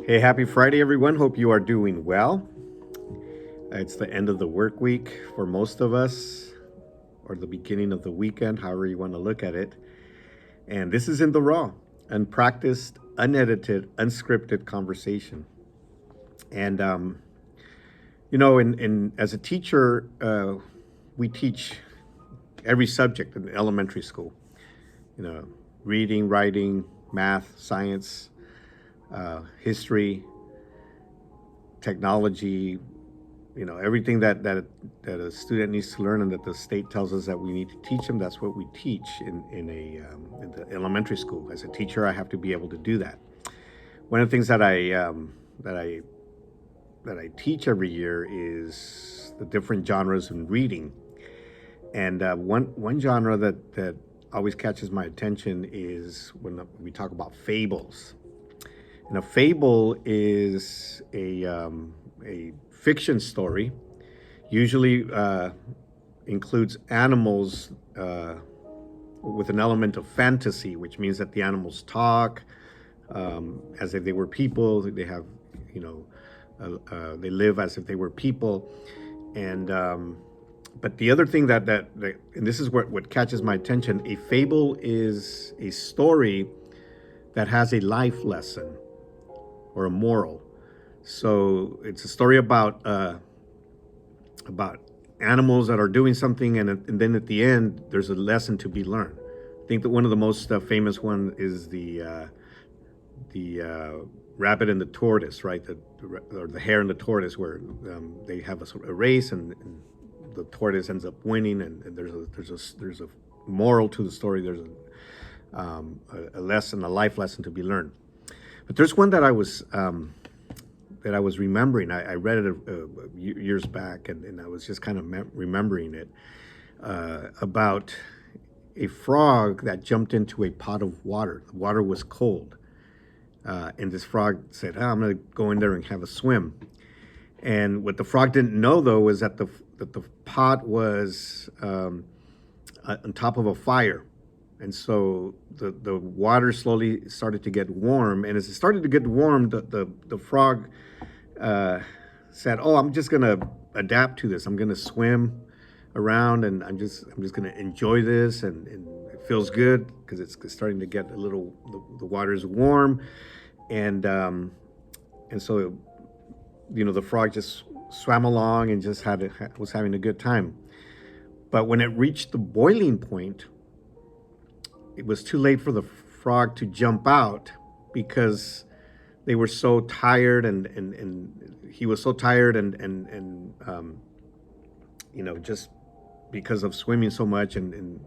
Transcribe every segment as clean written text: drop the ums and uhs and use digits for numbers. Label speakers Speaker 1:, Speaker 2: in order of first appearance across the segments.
Speaker 1: Hey, happy Friday, everyone. Hope you are doing well. It's the end of the work week for most of us, or the beginning of the weekend, however you want to look at it. And this is In the Raw, unpracticed, unedited, unscripted conversation. And, in as a teacher, we teach every subject in elementary school, you know, reading, writing, math, science, history, technology, everything that a student needs to learn and that the state tells us that we need to teach them. That's what we teach in the elementary school. As a teacher, I have to be able to do that. One of the things that I that I teach every year is the different genres in reading. And one genre that always catches my attention is when we talk about fables. And a fable is a fiction story, usually includes animals with an element of fantasy, which means that the animals talk as if they were people. They have, you know, they live as if they were people. And but the other thing that and this is what catches my attention: a fable is a story that has a life lesson or a moral. So it's a story about animals that are doing something, and then at the end, there's a lesson to be learned. I think that one of the most famous one is the rabbit and the tortoise, right? Or the hare and the tortoise, where they have a race, and the tortoise ends up winning, and there's a moral to the story. There's a lesson, a life lesson to be learned. But there's one that I was remembering. I read it years back, and I was just kind of remembering it about a frog that jumped into a pot of water. The water was cold, and this frog said, I'm going to go in there and have a swim. And what the frog didn't know, though, was that the pot was on top of a fire. And so the water slowly started to get warm. And as it started to get warm, the frog said, I'm just going to adapt to this. I'm going to swim around, and I'm just going to enjoy this. And it feels good because it's starting to get a little, the water is warm. And so, the frog just swam along and just was having a good time. But when it reached the boiling point, it was too late for the frog to jump out, because they were so tired, and he was so tired, and just because of swimming so much, and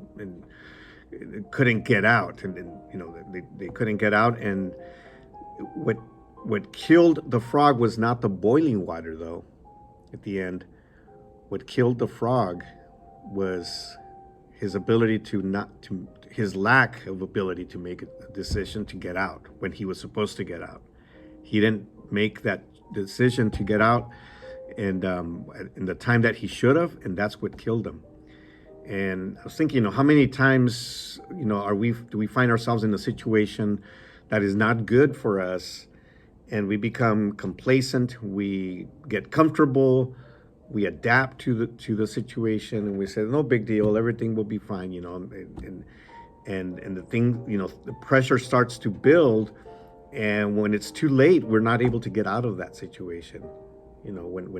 Speaker 1: couldn't get out, and they couldn't get out. And what killed the frog was not the boiling water, though. At the end, what killed the frog was his ability to not to his lack of ability to make a decision to get out when he was supposed to get out. He didn't make that decision to get out, and in the time that he should have, and that's what killed him. And I was thinking, how many times, do we find ourselves in a situation that is not good for us, and we become complacent, we get comfortable, we adapt to the situation, and we say, no big deal, everything will be fine, and the thing, the pressure starts to build, and when it's too late, we're not able to get out of that situation. When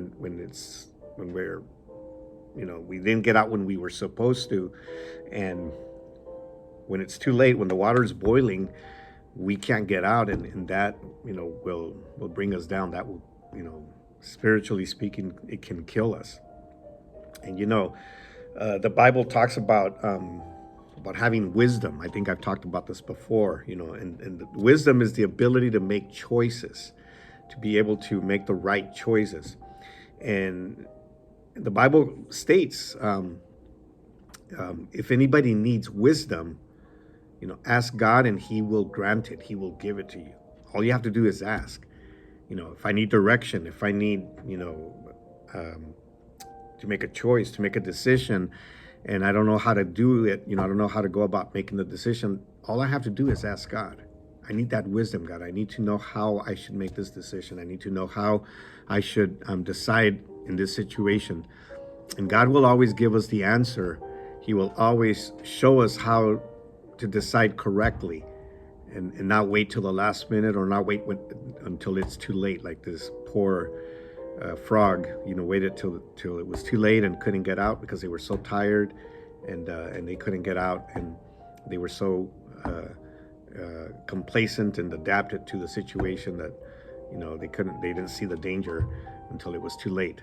Speaker 1: we're, we didn't get out when we were supposed to, and when it's too late, when the water is boiling, we can't get out, and that, will bring us down. That will, spiritually speaking, it can kill us. And the Bible talks about having wisdom. I think I've talked about this before, and wisdom is the ability to make choices, to be able to make the right choices. And the Bible states, if anybody needs wisdom, ask God and He will grant it. He will give it to you. All you have to do is ask. If I need direction, if I need, to make a choice, to make a decision, and I don't know how to do it, I don't know how to go about making the decision, all I have to do is ask God. I need that wisdom, God. I need to know how I should make this decision. I need to know how I should decide in this situation. And God will always give us the answer. He will always show us how to decide correctly, and not wait till the last minute, or not wait until it's too late, like this poor frog, waited till it was too late and couldn't get out because they were so tired, and they couldn't get out, and they were so complacent and adapted to the situation that they didn't see the danger until it was too late.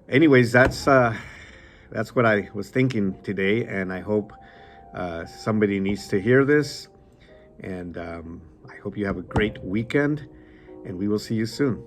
Speaker 1: Anyways, that's what I was thinking today, and I hope somebody needs to hear this. And I hope you have a great weekend, and we will see you soon.